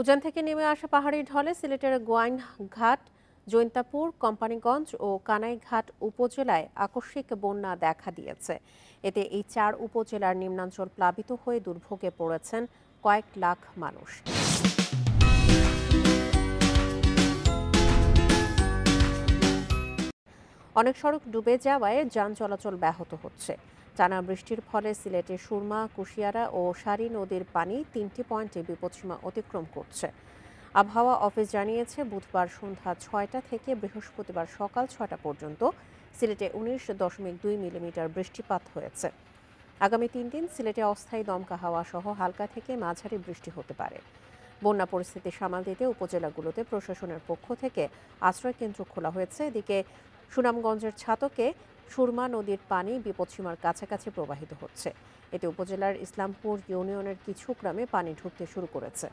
উজান থেকে নেমে আসা পাহাড়ি ঢলে সিলেটের গোয়াইনঘাট, জৈন্তাপুর, কোম্পানীগঞ্জ ও কানাইঘাট উপজেলায় আকস্মিক বন্যা দেখা দিয়েছে। এতে এই 4 উপজেলার নিম্নাঞ্চল প্লাবিত হয়ে দুর্ভোগে পড়েছেন কয়েক লাখ মানুষ। অনেক সড়ক ডুবে যাওয়ায় যান চলাচল ব্যাহত হচ্ছে। টানা বৃষ্টির ফলে সিলেটের সুরমা, কুশিয়ারা ও সারি নদীর পানি 3টি পয়েন্টে বিপদসীমা অতিক্রম করছে। আবহাওয়া অফিস জানিয়েছে, বুধবার সন্ধ্যা 6টা থেকে বৃহস্পতিবার সকাল 6টা পর্যন্ত সিলেটে 19.2 মিলিমিটার বৃষ্টিপাত হয়েছে। আগামী 3 দিন সিলেটে অস্থায়ী দমকা হাওয়া সহ হালকা থেকে মাঝারি বৃষ্টি হতে পারে। বন্যা পরিস্থিতি সামাল দিতে উপজেলাগুলোতে প্রশাসনের পক্ষ থেকে আশ্রয়কেন্দ্র খোলা হয়েছে। এদিকে সুনামগঞ্জের ছাতকে সুরমা নদীর পানি বিপদসীমার কাছাকাছি প্রবাহিত হচ্ছে। এতে উপজেলার ইসলামপুর ইউনিয়নের কিছু গ্রামে পানি ঢুকতে শুরু করেছে।